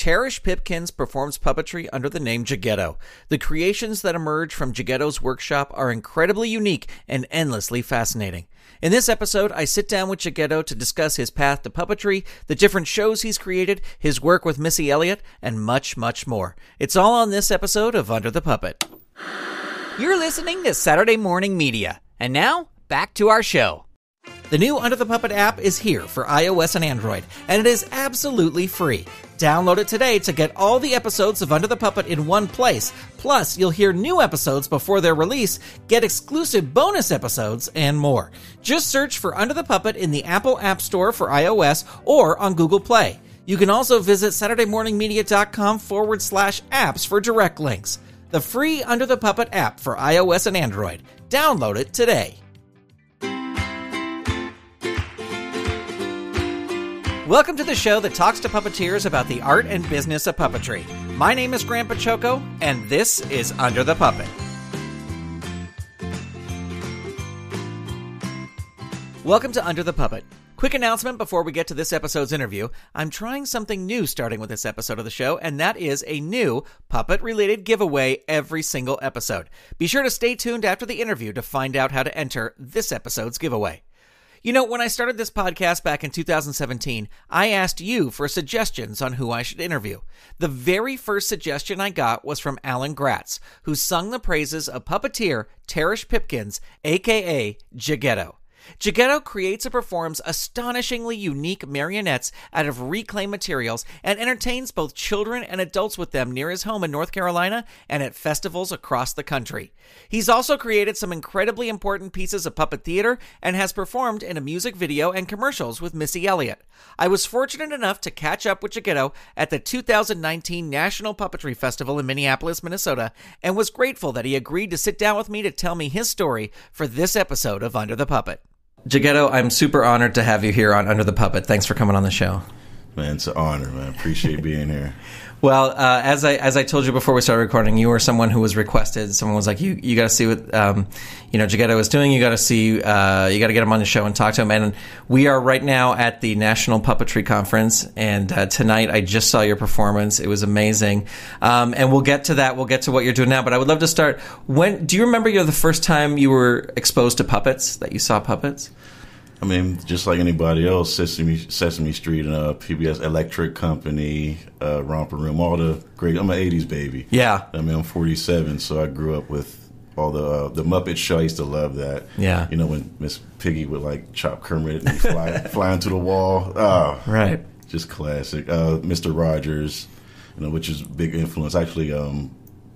Cherish Pipkins performs puppetry under the name Jeghetto. The creations that emerge from Jeghetto's workshop are incredibly unique and endlessly fascinating. In this episode, I sit down with Jeghetto to discuss his path to puppetry, the different shows he's created, his work with Missy Elliott, and much, much more. It's all on this episode of Under the Puppet. You're listening to Saturday Morning Media. And now, back to our show. The new Under the Puppet app is here for iOS and Android, and it is absolutely free. Download it today to get all the episodes of Under the Puppet in one place. Plus, you'll hear new episodes before their release, get exclusive bonus episodes, and more. Just search for Under the Puppet in the Apple App Store for iOS or on Google Play. You can also visit SaturdayMorningMedia.com/apps for direct links. The free Under the Puppet app for iOS and Android. Download it today. Welcome to the show that talks to puppeteers about the art and business of puppetry. My name is Grant Pachoco, and this is Under the Puppet. Welcome to Under the Puppet. Quick announcement before we get to this episode's interview. I'm trying something new starting with this episode of the show, and that is a new puppet-related giveaway every single episode. Be sure to stay tuned after the interview to find out how to enter this episode's giveaway. You know, when I started this podcast back in 2017, I asked you for suggestions on who I should interview. The very first suggestion I got was from Alan Gratz, who sung the praises of puppeteer Cherish Pipkins, a.k.a. Jeghetto. Jeghetto creates and performs astonishingly unique marionettes out of reclaimed materials and entertains both children and adults with them near his home in North Carolina and at festivals across the country. He's also created some incredibly important pieces of puppet theater and has performed in a music video and commercials with Missy Elliott. I was fortunate enough to catch up with Jeghetto at the 2019 National Puppetry Festival in Minneapolis, Minnesota, and was grateful that he agreed to sit down with me to tell me his story for this episode of Under the Puppet. Jeghetto, I'm super honored to have you here on Under the Puppet. Thanks for coming on the show. Man, it's an honor, man. Appreciate being here. Well, as I told you before we started recording, you were someone who was requested. Someone was like, you got to see what Jeghetto is doing. You got to see, you got to get him on the show and talk to him. And we are right now at the National Puppetry Conference. And tonight, I just saw your performance. It was amazing. And we'll get to that. We'll get to what you're doing now. But I would love to start. Do you remember the first time you were exposed to puppets? That you saw puppets? I mean, just like anybody else, Sesame Street and PBS Electric Company, Romper Room, all the great. I'm an '80s baby. Yeah. I mean, I'm 47, so I grew up with all the Muppet Show. I used to love that. Yeah. You know, when Miss Piggy would like chop Kermit and fly into the wall. Oh, right. Just classic. Mr. Rogers, which is a big influence. I actually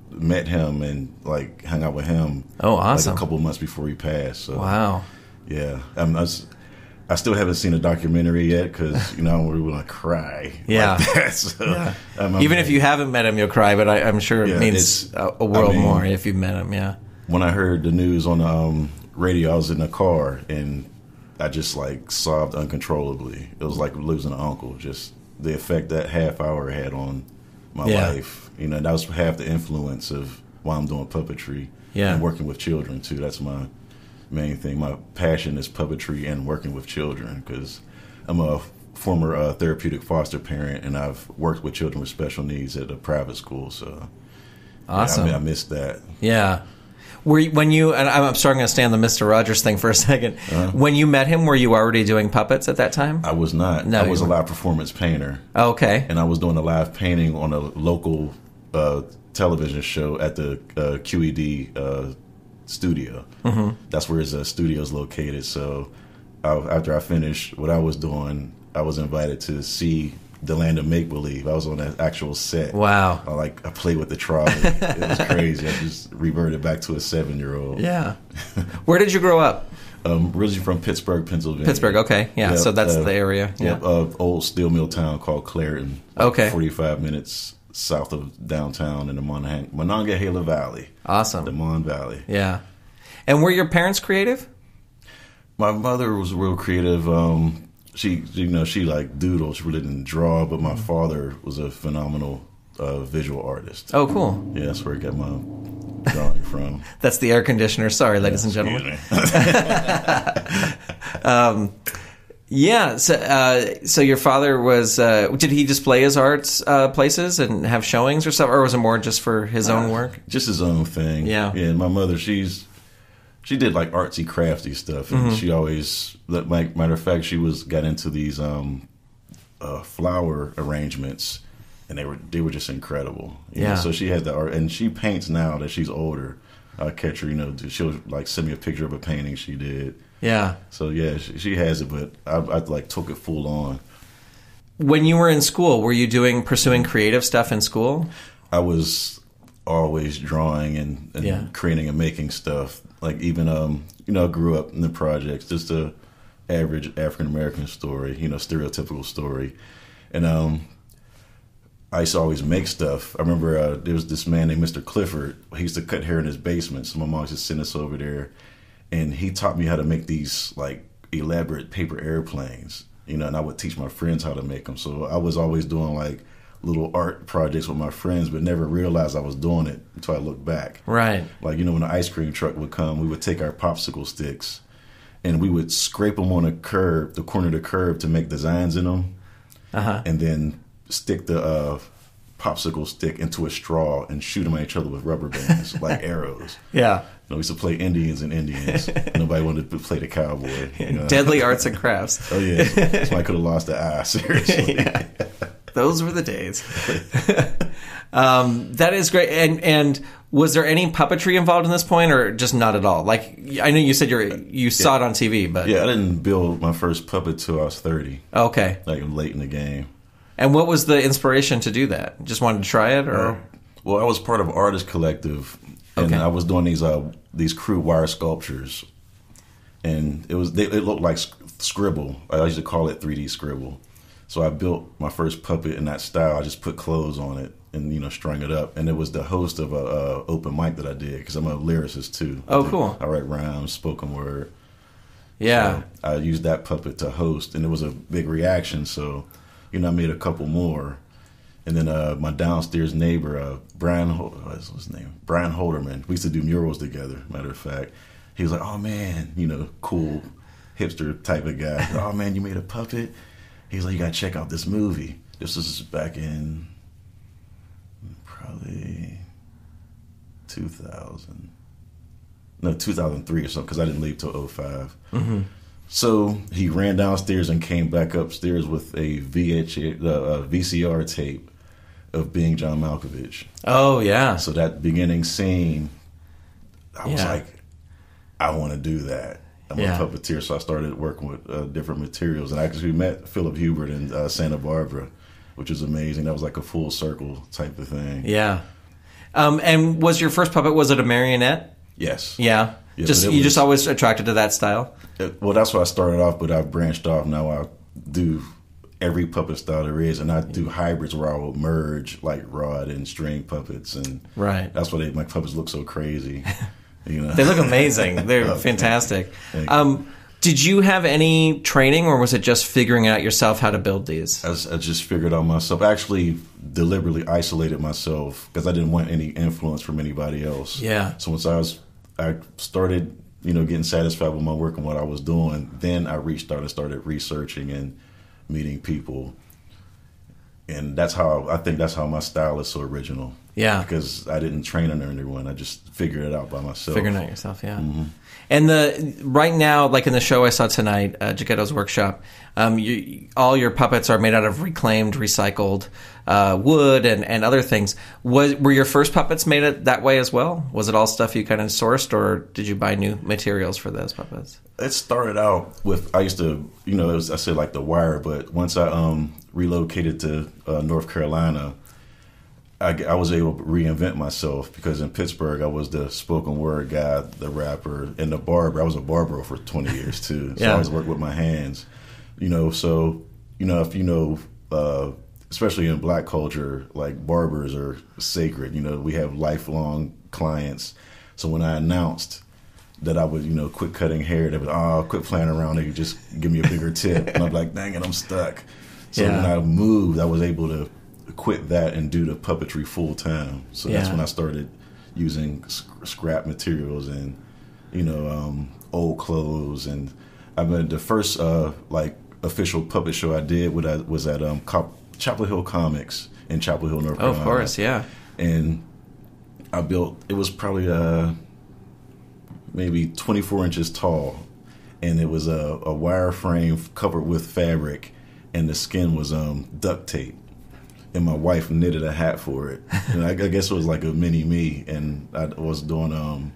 met him and like hung out with him. Oh, awesome! Like a couple months before he passed. So, wow. Yeah. I still haven't seen a documentary yet because, I don't really want to cry. Yeah. Like that. So, yeah. Even if you haven't met him, you'll cry, but I'm sure it means a world more if you've met him, yeah. When I heard the news on the radio, I was in the car, and I just, sobbed uncontrollably. It was like losing an uncle, just the effect that half hour had on my life. That was half the influence of why I'm doing puppetry and working with children, too. That's my main thing. My passion is puppetry and working with children because I'm a former therapeutic foster parent, and I've worked with children with special needs at a private school. So, awesome. I missed that. Yeah. And I'm sorry, I'm going to stay on the Mr. Rogers thing for a second. When you met him, were you already doing puppets at that time? I was not. No, I was a live performance painter. Oh, okay. And I was doing a live painting on a local television show at the QED studio. Mm-hmm. That's where his studio is located. So after I finished what I was doing, I was invited to see the Land of Make Believe. I was on that actual set. Wow. I played with the trolley. It was crazy. I just reverted back to a 7-year-old. Yeah. Where did you grow up? Originally from Pittsburgh, Pennsylvania. Pittsburgh, okay. Yeah, yep, so that's the area. Yeah. Old steel mill town called Clairton. Okay. 45 minutes south of downtown in the Monongahela Valley. Awesome. The Mon Valley. Yeah. And were your parents creative? My mother was real creative. She doodled. She really didn't draw, but my father was a phenomenal visual artist. Oh, cool. Yeah, that's where I got my drawing from. That's the air conditioner. Sorry, ladies and gentlemen. Yeah. So your father was, did he display his arts places and have showings or stuff, or was it more just for his own work? Just his own thing. Yeah. Yeah. And my mother, she did like artsy, crafty stuff, and she always, like, matter of fact, got into these flower arrangements, and they were just incredible. You know? So she had the art, and she paints now that she's older. I catch her, she'll like send me a picture of a painting she did. Yeah. So yeah, she has it, but I like took it full on. When you were in school, were you pursuing creative stuff in school? I was always drawing and creating and making stuff. Like even I grew up in the projects, just a average African American story, stereotypical story, and I used to always make stuff. I remember there was this man named Mr. Clifford. He used to cut hair in his basement, so my mom used to send us over there, and he taught me how to make these like elaborate paper airplanes, and I would teach my friends how to make them. So I was always doing like little art projects with my friends, but never realized I was doing it until I looked back. Right. Like, when the ice cream truck would come, we would take our popsicle sticks and we would scrape them on the corner of the curb to make designs in them, and then stick the popsicle stick into a straw and shoot them at each other with rubber bands like arrows. Yeah. We used to play Indians and Indians. Nobody wanted to play the cowboy. Deadly arts and crafts. Oh, yeah. So I could have lost the eye, seriously. Yeah. Those were the days. That is great. And was there any puppetry involved in this point, or just not at all? Like, I know you said you saw it on TV, but... Yeah, I didn't build my first puppet till I was 30. Okay. Like, late in the game. And what was the inspiration to do that? Just wanted to try it, or? Well, I was part of Artist Collective, and I was doing these crude wire sculptures, and it looked like scribble. I used to call it 3D scribble. So I built my first puppet in that style. I just put clothes on it and strung it up, and it was the host of a open mic that I did because I'm a lyricist too. Oh, cool! I write rhymes, spoken word. Yeah, so I used that puppet to host, and it was a big reaction. So. I made a couple more, and then my downstairs neighbor, Brian, what's his name? Brian Holderman. We used to do murals together. Matter of fact, he was like, "Oh man, cool hipster type of guy. Oh man, you made a puppet." He's like, "You gotta check out this movie." This was back in probably 2003 or something, because I didn't leave till 2005. Mm-hmm. So he ran downstairs and came back upstairs with a VCR tape of Being John Malkovich. Oh, yeah. So that beginning scene, I was like, I want to do that. I'm a puppeteer, so I started working with different materials. And I actually met Philip Hubert in Santa Barbara, which was amazing. That was like a full circle type of thing. Yeah. And was your first puppet, was it a marionette? Yes. Yeah. You just always attracted to that style? Well, that's what I started off, but I've branched off. Now I do every puppet style there is, and I do hybrids where I will merge like rod and string puppets, and that's why my puppets look so crazy. They look amazing. They're fantastic. Did you have any training, or was it just figuring out yourself how to build these? I just figured out myself. I actually deliberately isolated myself because I didn't want any influence from anybody else. Yeah. So once I started, getting satisfied with my work and what I was doing, then I started researching and meeting people. And I think that's how my style is so original. Yeah. Because I didn't train under anyone. I just figured it out by myself. Figuring it out yourself, yeah. Mm-hmm. And right now, like in the show I saw tonight, Jeghetto's Workshop, all your puppets are made out of reclaimed, recycled wood and other things. Were your first puppets made it that way as well? Was it all stuff you kind of sourced, or did you buy new materials for those puppets? It started out with, I used to, I said like the wire, but once I relocated to North Carolina, I was able to reinvent myself, because in Pittsburgh I was the spoken word guy, the rapper, and the barber. I was a barber for 20 years too, so I always worked with my hands. So if especially in Black culture, like barbers are sacred. We have lifelong clients. So when I announced that I would quit cutting hair, they would quit playing around. They could just give me a bigger tip, and I'm like, dang it, I'm stuck. So when I moved, I was able to quit that and do the puppetry full time. So that's when I started using scrap materials and old clothes, and I mean the first official puppet show I did was at Chapel Hill Comics in Chapel Hill, North Carolina. Of course, yeah. And I built, it was probably maybe 24 inches tall, and it was a wire frame covered with fabric, and the skin was duct tape. And my wife knitted a hat for it. And I guess it was like a mini me, and I was doing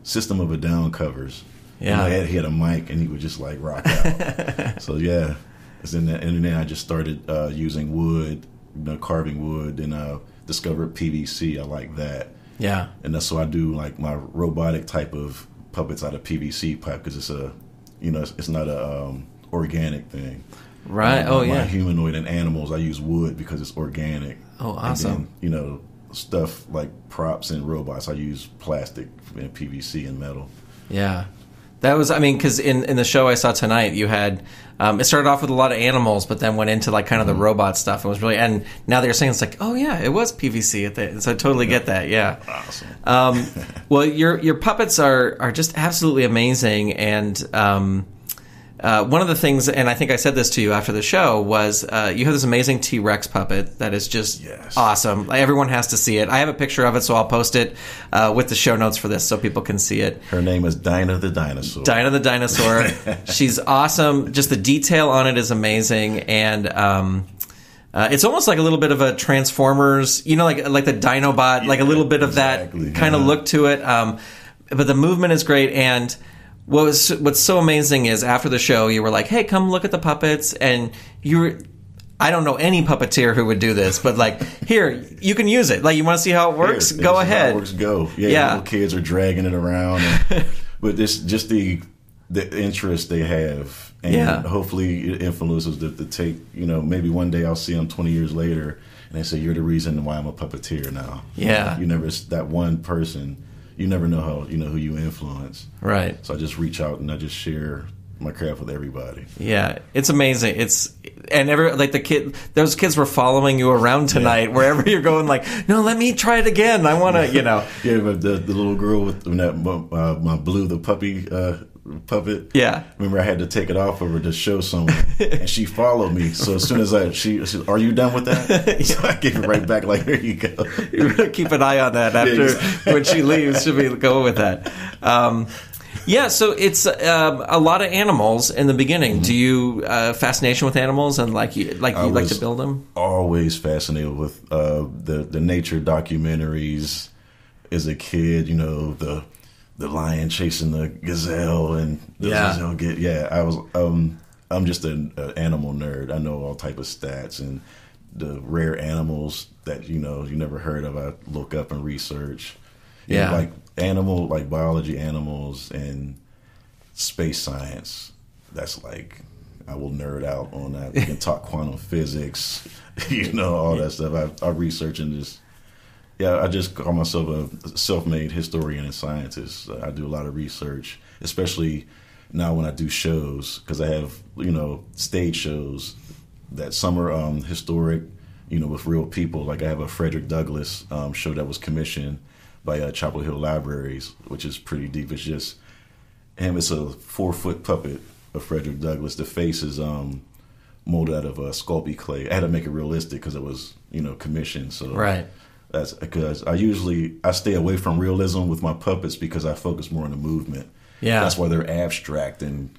System of a Down covers. Yeah. And he had a mic, and he would just like rock out. So yeah, and then I just started using wood, carving wood, and discovered PVC. I like that. Yeah. And that's so I do like my robotic type of puppets out of PVC pipe, because it's not a organic thing. Right. My humanoid and animals, I use wood because it's organic. Oh, awesome. And then, stuff like props and robots, I use plastic and PVC and metal. Yeah. That was, because in the show I saw tonight, you had, it started off with a lot of animals, but then went into like kind of the robot stuff. It was really, and now that you're saying, it's like, oh yeah, it was PVC at the, so I totally get that. Yeah. Awesome. Well, your puppets are just absolutely amazing. And, one of the things, and I think I said this to you after the show, was you have this amazing T-Rex puppet that is just awesome. Everyone has to see it. I have a picture of it, so I'll post it with the show notes for this so people can see it. Her name is Dinah the Dinosaur. Dinah the Dinosaur. She's awesome. Just the detail on it is amazing. And it's almost like a little bit of a Transformers, like the Dinobot, like a little bit of that kind of look to it. But the movement is great. And what's so amazing is after the show, you were like, hey, come look at the puppets. And I don't know any puppeteer who would do this, but like, here, you can use it. Like, you want to see how it works? Go ahead. How it works, go. Yeah. Little kids are dragging it around. But it's just the interest they have. And hopefully it influences to take, maybe one day I'll see them 20 years later and they say, you're the reason why I'm a puppeteer now. Yeah. You never, that one person, you never know how, who you influence. Right. So I just reach out and I just share my craft with everybody. Yeah, it's amazing. Those kids were following you around tonight wherever you're going. Like, no, let me try it again. I want to, Yeah, but the little girl with my Blue the puppy puppet. Yeah. Remember, I had to take it off of her to show someone, and she followed me. So as soon as she said, "Are you done with that?" So I gave it right back. Like, here you go. You're gonna keep an eye on that after when she leaves. She'll be going with that. Yeah, so it's a lot of animals in the beginning. Mm-hmm. Do you fascination with animals and you like to build them? Always fascinated with the nature documentaries. As a kid, the lion chasing the gazelle and the gazelle I was I'm just an animal nerd. I know all type of stats and the rare animals that you never heard of. I look up and research. Yeah. Like biology, animals, and space science. That's I will nerd out on that. We can talk quantum physics, all that stuff. I research and just, I just call myself a self-made historian and scientist. I do a lot of research, especially now when I do shows, because I have, stage shows that some are historic, with real people. Like I have a Frederick Douglass show that was commissioned by Chapel Hill Libraries, which is pretty deep. It's just him. It's a 4-foot puppet of Frederick Douglass. The face is molded out of Sculpey clay. I had to make it realistic because it was, commissioned. So right. That's because I stay away from realism with my puppets because I focus more on the movement. Yeah, that's why they're abstract and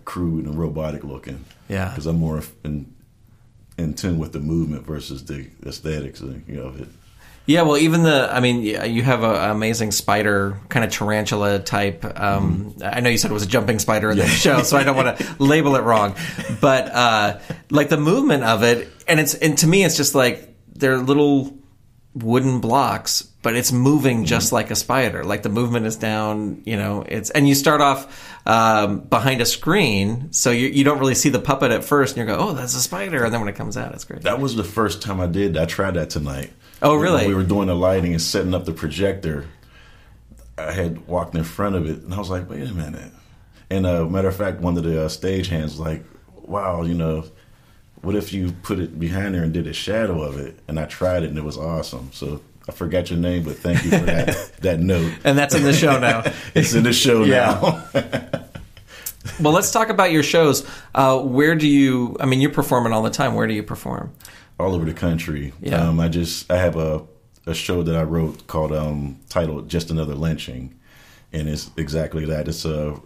crude and robotic looking. Yeah, because I'm more in tune with the movement versus the aesthetics of it. Yeah, well, even you have an amazing spider, kind of tarantula type. I know you said it was a jumping spider in the show, so I don't want to label it wrong. But the movement of it, and to me, it's just like they're little wooden blocks, but it's moving just like a spider. Like the movement is down, and you start off behind a screen, so you don't really see the puppet at first, and you go, oh, that's a spider, and then when it comes out, it's great. That was the first time I tried that tonight. Oh, really? When we were doing the lighting and setting up the projector, I had walked in front of it, and I was like, wait a minute. And matter of fact, one of the stage hands was like, wow, what if you put it behind there and did a shadow of it? And I tried it, and it was awesome. So I forgot your name, but thank you for that note. And that's in the show now. It's in the show now. Well, let's talk about your shows. Where do you? I mean, you're performing all the time. Where do you perform? All over the country. Yeah. I have a show that I wrote called titled "Just Another Lynching," and it's exactly that. It's a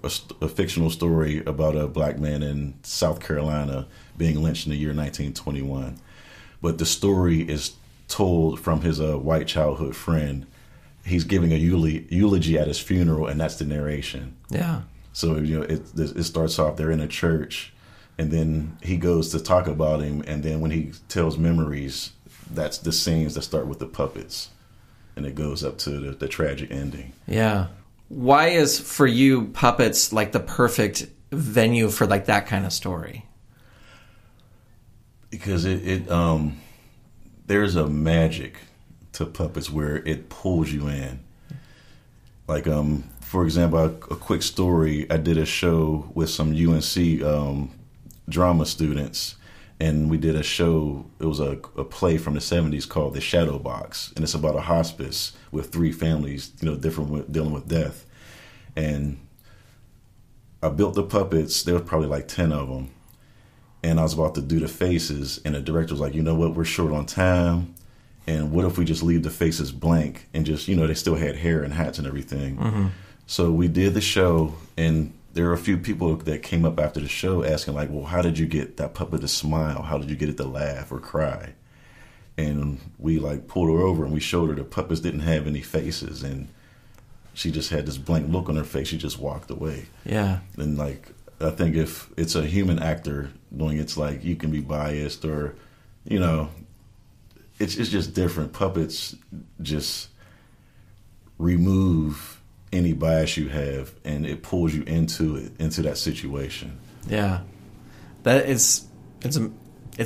fictional story about a black man in South Carolina being lynched in the year 1921. But the story is told from his white childhood friend. He's giving a eulogy at his funeral, and that's the narration. Yeah. So it starts off, they're in a church, and then he goes to talk about him, and then when he tells memories, that's the scenes that start with the puppets, and it goes up to the tragic ending. Yeah. Why is, for you, puppets like the perfect venue for like that kind of story? Because there's a magic to puppets where it pulls you in. Like, for example, a quick story, I did a show with some UNC drama students, and we did a show, it was a play from the 70s called The Shadow Box, and it's about a hospice with 3 families, different, dealing with death. And I built the puppets, there was probably like 10 of them, and I was about to do the faces, and the director was like, you know what, we're short on time, and what if we just leave the faces blank, and just, they still had hair and hats and everything. Mm-hmm. So we did the show, and there were a few people that came up after the show asking, like, well, how did you get that puppet to smile? How did you get it to laugh or cry? And we, like, pulled her over, and we showed her the puppets didn't have any faces, and she just had this blank look on her face. She just walked away. Yeah. And, like, I think if it's a human actor doing it's like you can be biased or, it's just different. Puppets just remove any bias you have, and it pulls you into that situation. Yeah, it's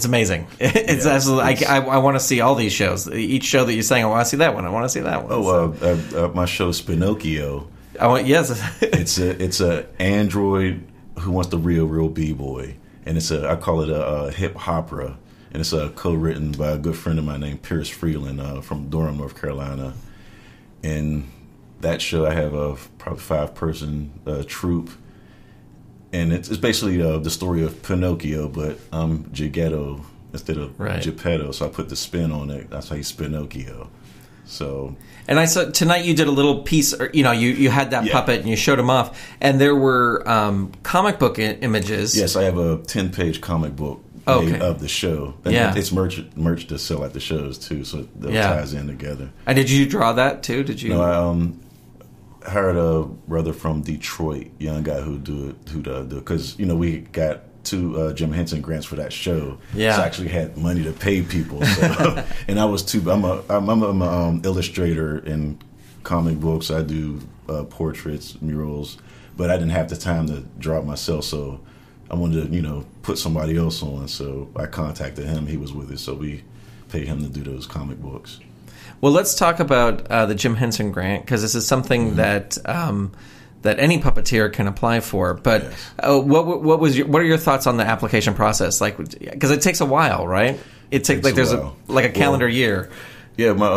amazing. It's absolutely. I want to see all these shows. Each show that you're saying, I want to see that one. I want to see that one. Oh, my show's Pinocchio. Yes. it's a android who wants the real b-boy, and I call it a hip opera. And it's co-written by a good friend of mine named Pierce Freeland from Durham, North Carolina. And that show, I have a probably 5-person troupe. And it's basically the story of Pinocchio, but I'm Jeghetto instead of Geppetto. So I put the spin on it. That's how you Pinocchio. So, and I saw tonight you did a little piece, you had that puppet and you showed him off. And there were comic book images. Yes, I have a 10-page comic book. Of the show. And it's merch to sell at the shows too, so that ties in together. And did you draw that too? Did you? No, I hired a brother from Detroit, young guy who do because we got 2 Jim Henson grants for that show. Yeah, so I actually had money to pay people. So, and I was too. I'm a illustrator in comic books. I do portraits, murals, but I didn't have the time to draw it myself. So I wanted to, put somebody else on, so I contacted him. He was with it, so we paid him to do those comic books. Well, let's talk about the Jim Henson Grant, because this is something that any puppeteer can apply for. But what are your thoughts on the application process? Like, because it takes a while, right? It takes there's a calendar year. Yeah, my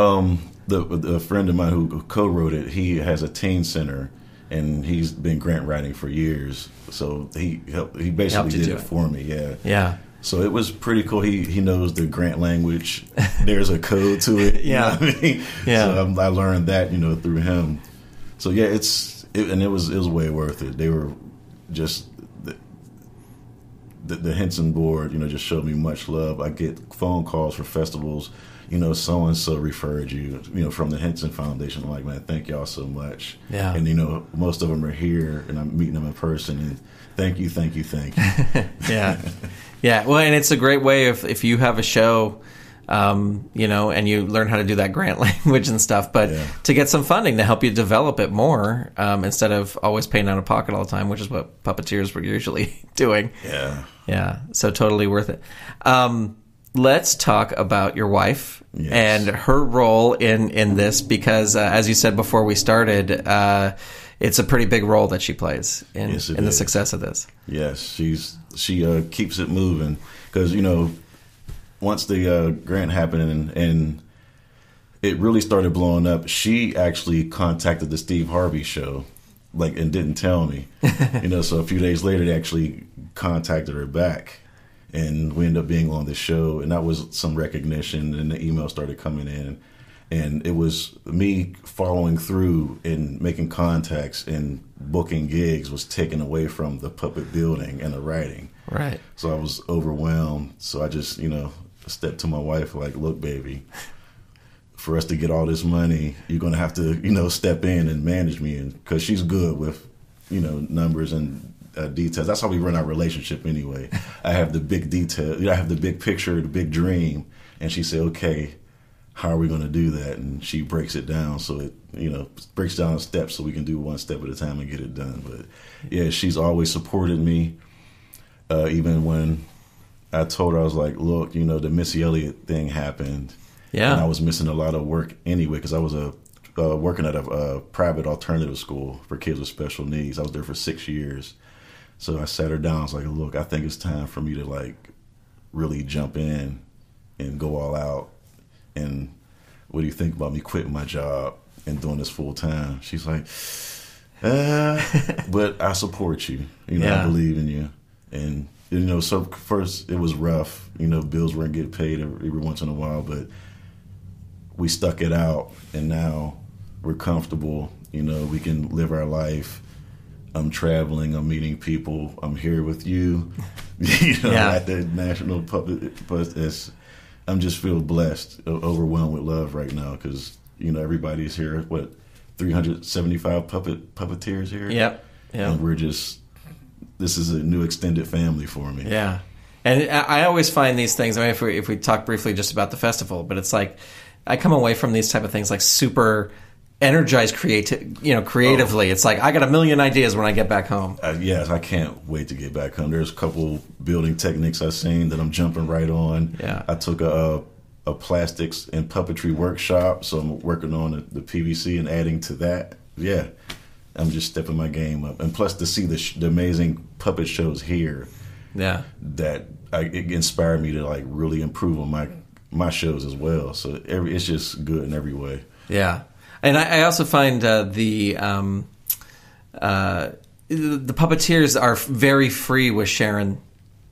the friend of mine who co-wrote it, he has a teen center. And he's been grant writing for years, so he basically did it for me. Yeah. So it was pretty cool. He knows the grant language. There's a code to it. You know what I mean? Yeah. So I learned that through him. So yeah, it was way worth it. They were just the Henson board. Just showed me much love. I get phone calls for festivals. So and so referred you, from the Henson Foundation. I'm like, man, thank y'all so much. Yeah. And most of them are here, and I'm meeting them in person. And thank you. Yeah, yeah. Well, and it's a great way if you have a show, and you learn how to do that grant language and stuff, but to get some funding to help you develop it more, instead of always paying out of pocket all the time, which is what puppeteers were usually doing. Yeah. Yeah. So totally worth it. Let's talk about your wife and her role in this, because as you said before we started, it's a pretty big role that she plays in the success of this. Yes, she keeps it moving, because once the grant happened and it really started blowing up, she actually contacted the Steve Harvey show and didn't tell me. So a few days later, they actually contacted her back, and we ended up being on the show, and that was some recognition, and the email started coming in. And it was me following through and making contacts and booking gigs was taken away from the puppet building and the writing. Right. So I was overwhelmed. So I just, stepped to my wife like, look, baby, for us to get all this money, you're going to have to, step in and manage me. And because she's good with, numbers and details. That's how we run our relationship anyway. I have the big detail. I have the big picture, the big dream. And she said, okay, how are we going to do that? And she breaks it down so it, breaks down the steps so we can do one step at a time and get it done. But yeah, she's always supported me. Even when I told her, I was like, look, the Missy Elliott thing happened. Yeah. And I was missing a lot of work anyway because I was working at a private alternative school for kids with special needs. I was there for 6 years. So I sat her down. I was like, look, I think it's time for me to really jump in and go all out. And what do you think about me quitting my job and doing this full time? She's like, but I support you. I believe in you. And, so first it was rough. Bills weren't getting paid every once in a while, but we stuck it out. And now we're comfortable. We can live our life. I'm traveling. I'm meeting people. I'm here with you, at the National Puppet. But I'm just feel blessed, overwhelmed with love right now because, everybody's here. 375 puppeteers here? Yep. And we're this is a new extended family for me. Yeah. And I always find these things, if we talk briefly just about the festival, but it's like I come away from these type of things super energized creatively. It's like I got a million ideas when I get back home. Yes, I can't wait to get back home. There's a couple building techniques I've seen that I'm jumping right on. Yeah. I took a plastics and puppetry workshop, so I'm working on the PVC and adding to that. Yeah, I'm just stepping my game up. And plus to see the amazing puppet shows here, that it inspired me to really improve on my shows as well. So it's just good in every way. Yeah. And I also find the puppeteers are very free with sharing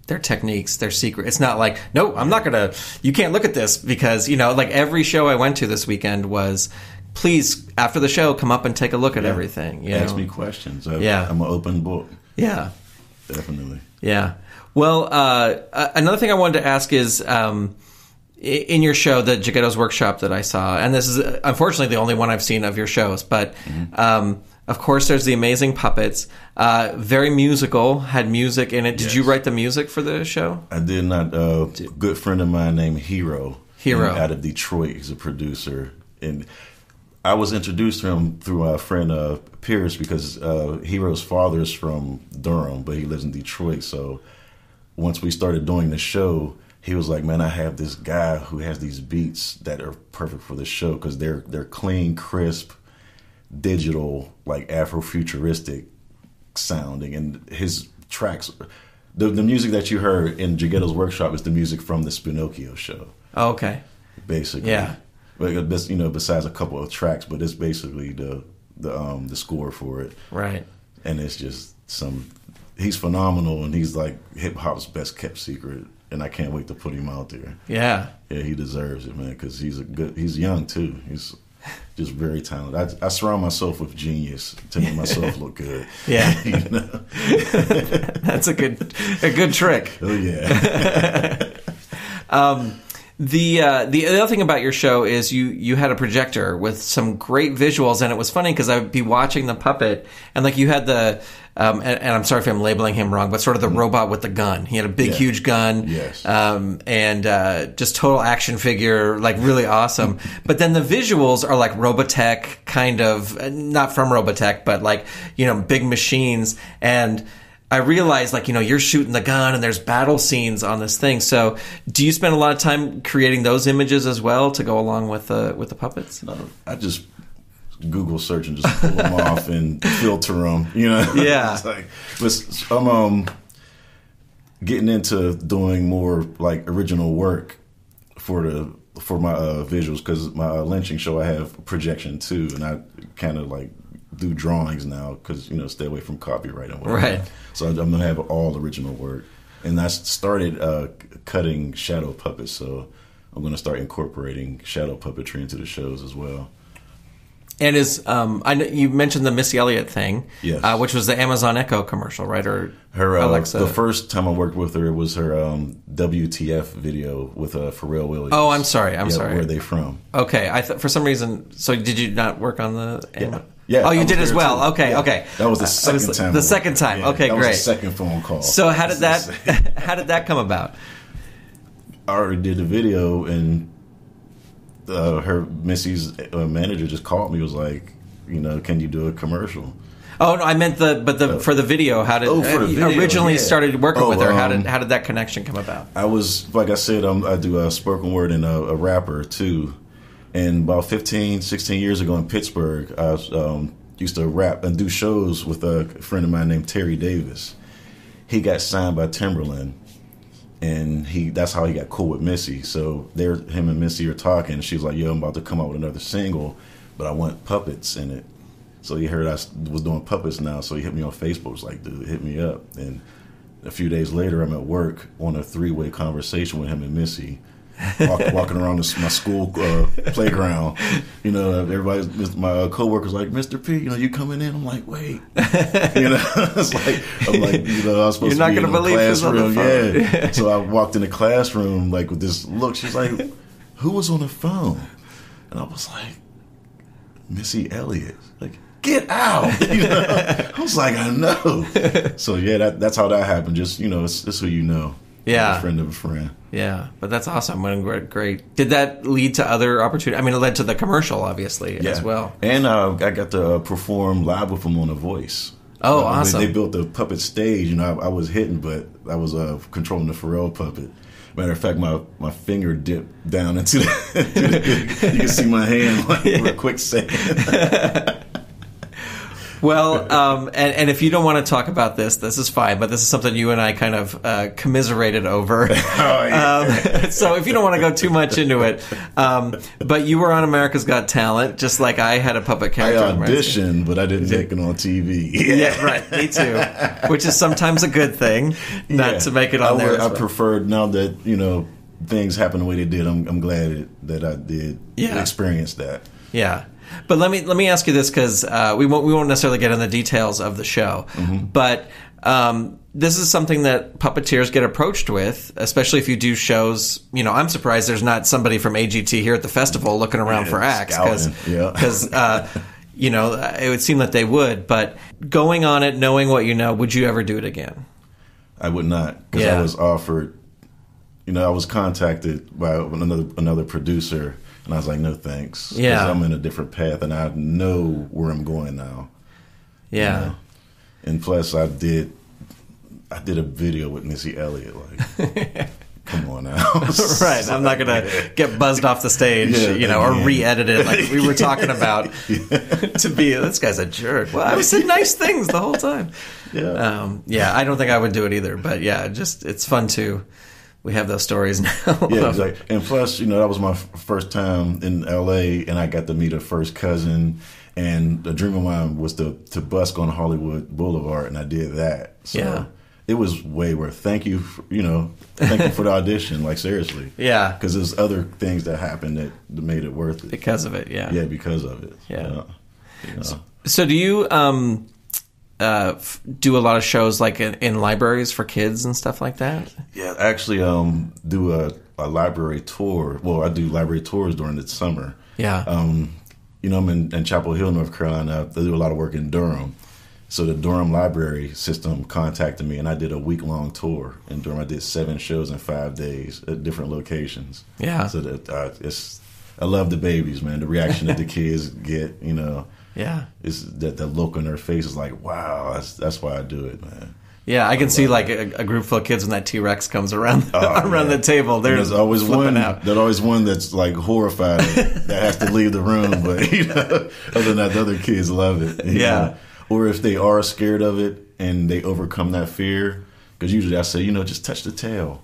their techniques, their secret. It's not like, no, I'm not going to, you can't look at this because, every show I went to this weekend was, please, after the show, come up and take a look at everything. Ask me questions. I'm an open book. Yeah. Definitely. Yeah. Well, another thing I wanted to ask is, in your show, the Jeghetto's Workshop that I saw, and this is unfortunately the only one I've seen of your shows, but of course there's the amazing puppets, very musical, had music in it. Did you write the music for the show? I did not. A good friend of mine named Hero out of Detroit. He's a producer, and I was introduced to him through our friend Pierce because Hero's father is from Durham, but he lives in Detroit. So once we started doing the show, he was like, man, I have this guy who has these beats that are perfect for the show because they're clean, crisp, digital, Afrofuturistic sounding. And his tracks, the music that you heard in Jeghetto's Workshop is the music from the Pinocchio show. Oh, okay. Basically. Yeah. But besides a couple of tracks, but it's basically the score for it. Right. And it's just he's phenomenal, and he's hip hop's best kept secret. And I can't wait to put him out there. Yeah. Yeah, he deserves it, man, because he's young, too. He's just very talented. I surround myself with genius to make myself look good. Yeah. That's a good trick. Oh, yeah. The other thing about your show is you had a projector with some great visuals, and it was funny because I'd be watching the puppet, and you had the and I'm sorry if I'm labeling him wrong, but sort of the robot with the gun. He had a big, huge gun, yes, and just total action figure, really awesome. But then the visuals are Robotech, kind of, not from Robotech, but big machines. And I realized, you're shooting the gun and there's battle scenes on this thing. So do you spend a lot of time creating those images as well to go along with the puppets? No, I just Google search and just pull them off and filter them, Yeah. But I'm getting into doing more original work for my visuals because my lynching show I have projection too, and I kind of do drawings now because stay away from copyright and whatnot. Right. So I'm gonna have all original work, and I started cutting shadow puppets. So I'm gonna start incorporating shadow puppetry into the shows as well. And I know you mentioned the Missy Elliott thing, yes. Which was the Amazon Echo commercial, right? Or her Alexa. The first time I worked with her was her WTF video with Pharrell Williams. Oh, I'm sorry. Where are they from? Okay, for some reason. So did you not work on the? Yeah. Oh, you did as well. Too. Okay, yeah. okay. That was the second time. The second time. Yeah, okay, that great. Was the second phone call. So how did that come about? I already did the video, and Missy's manager just called me. Was like, can you do a commercial? Oh no, I meant for the video. How did originally started working with her? How did that connection come about? I was, like I said, I do spoken word and a rapper too. And about 15, 16 years ago in Pittsburgh, I used to rap and do shows with a friend of mine named Terry Davis. He got signed by Timberland, and that's how he got cool with Missy. So him and Missy are talking. She's like, "Yo, I'm about to come out with another single, but I want puppets in it." So he heard I was doing puppets now, so he hit me on Facebook. Was like, "Dude, hit me up." And a few days later, I'm at work on a 3-way conversation with him and Missy. Walking around my school playground, my coworkers like, "Mr. P, you coming in?" I'm like, "Wait," it's like I was supposed to be in the classroom. Yeah. So I walked in the classroom like with this look. She's like, "Who was on the phone?" And I was like, "Missy Elliott." Like, get out! I was like, I know. So yeah, that's how that happened. Just it's who you know. Yeah, a friend of a friend. Yeah, but that's awesome. Great. Did that lead to other opportunities? I mean, it led to the commercial, obviously, as well. And I got to perform live with them on The Voice. Oh, awesome! They built the puppet stage. I was hitting, but I was controlling the Pharrell puppet. Matter of fact, my finger dipped down into the you can see my hand for a quick second. Well, and if you don't want to talk about this is fine, but this is something you and I kind of commiserated over. So if you don't want to go too much into it, but you were on America's Got Talent, just like I had a puppet character. I auditioned, but I didn't make it on TV. Yeah, right. Me too. Which is sometimes a good thing, not to make it on there. I preferred, now that things happen the way they did. I'm glad that I did experience that. Yeah. But let me ask you this, because we won't necessarily get into the details of the show, but this is something that puppeteers get approached with, especially if you do shows. I'm surprised there's not somebody from AGT here at the festival looking around for acts, because it would seem that they would. But going on it, knowing what you know, would you ever do it again? I would not, because I was offered. I was contacted by another producer. And I was like, no thanks. Yeah. I'm in a different path, and I know where I'm going now. Yeah. And plus, I did a video with Missy Elliott. Like, come on now. Right. I'm not going to get buzzed off the stage, or re-edited like we were talking about to be, this guy's a jerk. Well, I said nice things the whole time. Yeah. I don't think I would do it either. But yeah, it's fun too. We have those stories now. Yeah, exactly. And plus, that was my first time in L.A., and I got to meet her first cousin. And the dream of mine was to busk on Hollywood Boulevard, and I did that. So it was way worth. Thank you for the audition. Like, seriously. Yeah. Because there's other things that happened that made it worth it. Because of it, yeah. Yeah, because of it. Yeah. So do you do a lot of shows like in libraries for kids and stuff like that? Yeah, I actually do a library tour. Well, I do library tours during the summer. Yeah. I'm in Chapel Hill, North Carolina. They do a lot of work in Durham. So the Durham Library System contacted me, and I did a week-long tour in Durham. I did 7 shows in 5 days at different locations. Yeah. So that I love the babies, man. The reaction that the kids get, Yeah. It's that look on their face is like, wow, that's why I do it, man. Yeah, I can see like a group full of kids when that T-Rex comes around the table. There's always one out. There's always one that's like horrified that has to leave the room, but other than that, the other kids love it. Yeah. Or if they are scared of it and they overcome that fear, because usually I say, just touch the tail,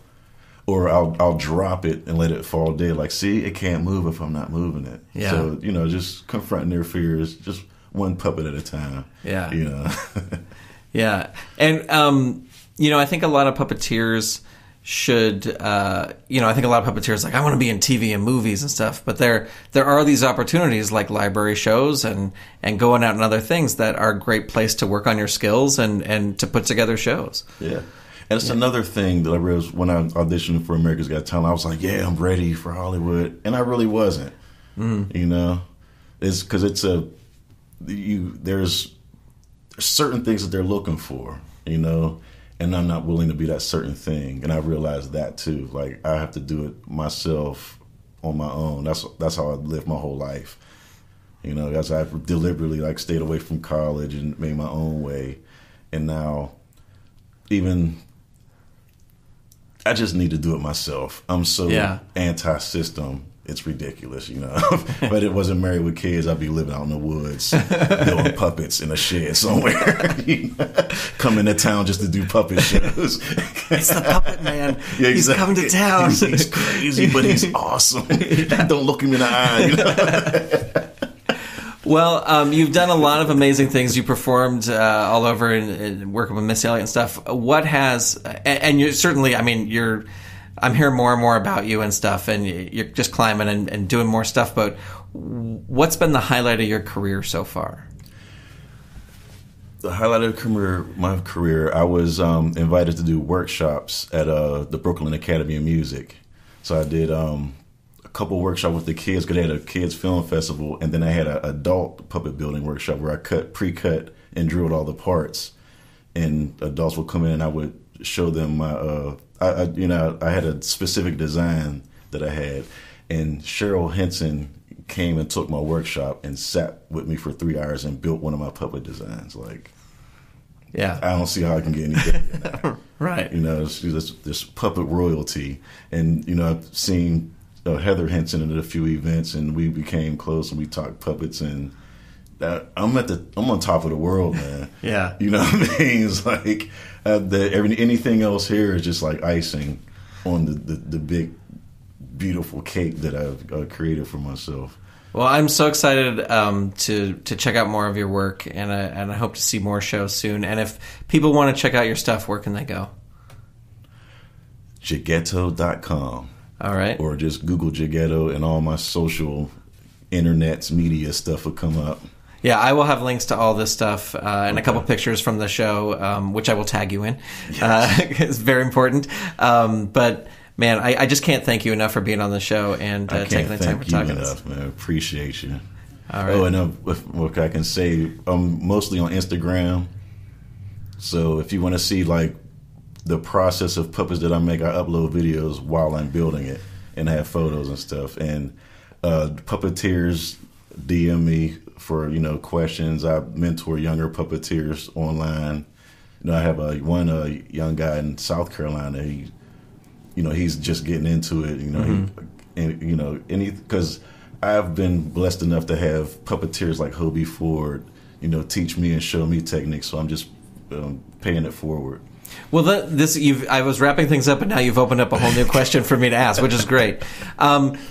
or I'll drop it and let it fall dead. Like, see, it can't move if I'm not moving it. Yeah. So just confronting their fears, just one puppet at a time. Yeah. You know. Yeah. And, I think a lot of puppeteers should, I think a lot of puppeteers like, I want to be in TV and movies and stuff, but there are these opportunities like library shows and going out and other things that are a great place to work on your skills and to put together shows. Yeah. And it's another thing that I realized when I auditioned for America's Got Talent. I was like, yeah, I'm ready for Hollywood. And I really wasn't, It's because there's certain things that they're looking for, and I'm not willing to be that certain thing. And I realized that too. Like, I have to do it myself on my own. That's how I lived my whole life. As I deliberately stayed away from college and made my own way. And now I just need to do it myself. I'm so anti-system. It's ridiculous, But it wasn't Married with Kids, I'd be living out in the woods, building puppets in a shed somewhere. Coming to town just to do puppet shows. It's the puppet man. Yeah, he's coming to town. He's crazy, but he's awesome. Don't look him in the eye. Well, you've done a lot of amazing things. You performed all over and working with Missy Elliott and stuff. What has, and you're certainly, I'm hearing more and more about you and stuff, and you're just climbing and doing more stuff, but what's been the highlight of your career so far? The highlight of my career, I was invited to do workshops at the Brooklyn Academy of Music. So I did a couple workshops with the kids, because they had a kids film festival, and then I had an adult puppet building workshop where I pre-cut and drilled all the parts, and adults would come in and I would show them my I had a specific design that I had, and Cheryl Henson came and took my workshop and sat with me for 3 hours and built one of my puppet designs. I don't see how I can get any better than that. Right. This puppet royalty, and I've seen Heather Henson at a few events, and we became close and we talked puppets, and I'm on top of the world, man. Yeah. You know what I mean? It's like anything else here is just like icing on the big, beautiful cake that I've created for myself. Well, I'm so excited to check out more of your work, and I hope to see more shows soon. And if people want to check out your stuff, where can they go? Jeghetto.com. All right. Or just Google Jeghetto, and all my social internet's media stuff will come up. Yeah, I will have links to all this stuff and a couple pictures from the show, which I will tag you in. Yes. It's very important. But man, I just can't thank you enough for being on the show and taking the time for talking to us. Man, appreciate you. All right. Oh, and what I can say, I'm mostly on Instagram. So if you want to see the process of puppets that I make, I upload videos while I'm building it and have photos and stuff. And puppeteers DM me for questions. I mentor younger puppeteers online. I have one young guy in South Carolina. He's just getting into it. Because I've been blessed enough to have puppeteers like Hobie Ford, teach me and show me techniques. So I'm just paying it forward. Well, I was wrapping things up, and now you've opened up a whole new question for me to ask, which is great.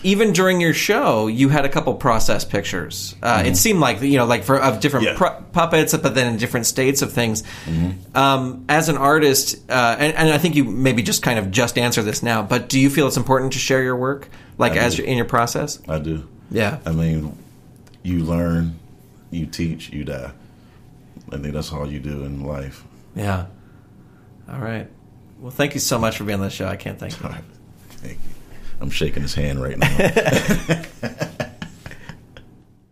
Even during your show, you had a couple process pictures. It seemed like of different puppets, but then in different states of things. Mm-hmm. As an artist, and I think you maybe just kind of just answer this now, but do you feel it's important to share your work, in your process? I do. Yeah. You learn, you teach, you die. I think that's all you do in life. Yeah. All right. Well, thank you so much for being on the show. I can't thank you. All right. Thank you. I'm shaking his hand right now.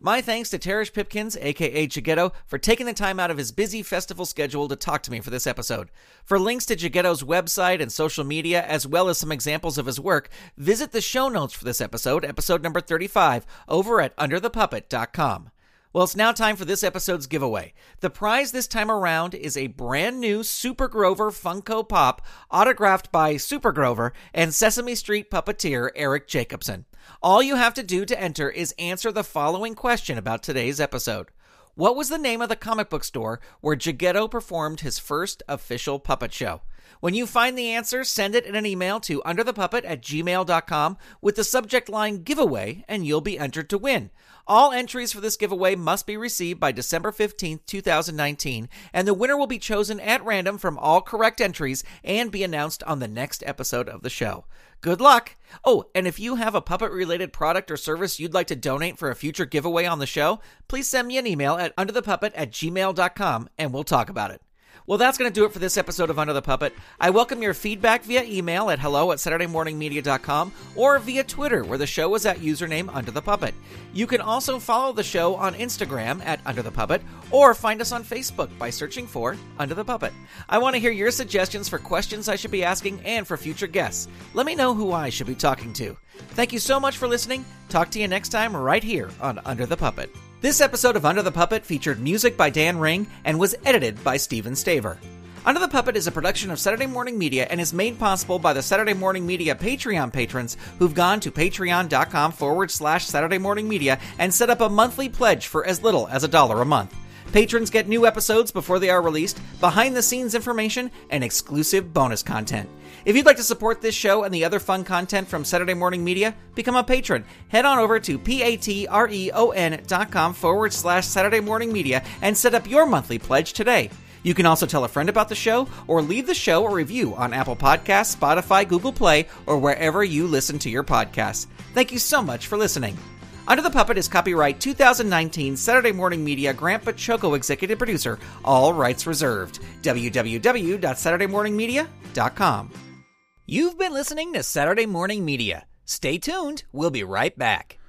My thanks to Tarish Pipkins, a.k.a. Jeghetto, for taking the time out of his busy festival schedule to talk to me for this episode. For links to Jeghetto's website and social media, as well as some examples of his work, visit the show notes for this episode number 35, over at underthepuppet.com. Well, it's now time for this episode's giveaway. The prize this time around is a brand new Super Grover Funko Pop autographed by Super Grover and Sesame Street puppeteer Eric Jacobson. All you have to do to enter is answer the following question about today's episode. What was the name of the comic book store where Jeghetto performed his first official puppet show? When you find the answer, send it in an email to underthepuppet@gmail.com with the subject line giveaway, and you'll be entered to win. All entries for this giveaway must be received by December 15th, 2019, and the winner will be chosen at random from all correct entries and be announced on the next episode of the show. Good luck! Oh, and if you have a puppet-related product or service you'd like to donate for a future giveaway on the show, please send me an email at underthepuppet@gmail.com and we'll talk about it. Well, that's going to do it for this episode of Under the Puppet. I welcome your feedback via email at hello@SaturdayMorningMedia.com or via Twitter, where the show is at username Under the Puppet. You can also follow the show on Instagram at Under the Puppet or find us on Facebook by searching for Under the Puppet. I want to hear your suggestions for questions I should be asking and for future guests. Let me know who I should be talking to. Thank you so much for listening. Talk to you next time right here on Under the Puppet. This episode of Under the Puppet featured music by Dan Ring and was edited by Steven Staver. Under the Puppet is a production of Saturday Morning Media and is made possible by the Saturday Morning Media Patreon patrons who've gone to patreon.com/Saturday Morning Media and set up a monthly pledge for as little as $1 a month. Patrons get new episodes before they are released, behind-the-scenes information, and exclusive bonus content. If you'd like to support this show and the other fun content from Saturday Morning Media, become a patron. Head on over to patreon.com/Saturday Morning Media and set up your monthly pledge today. You can also tell a friend about the show or leave the show a review on Apple Podcasts, Spotify, Google Play, or wherever you listen to your podcasts. Thank you so much for listening. Under the Puppet is copyright 2019 Saturday Morning Media Grant Pachoco executive producer. All rights reserved. www.SaturdayMorningMedia.com. You've been listening to Saturday Morning Media. Stay tuned. We'll be right back.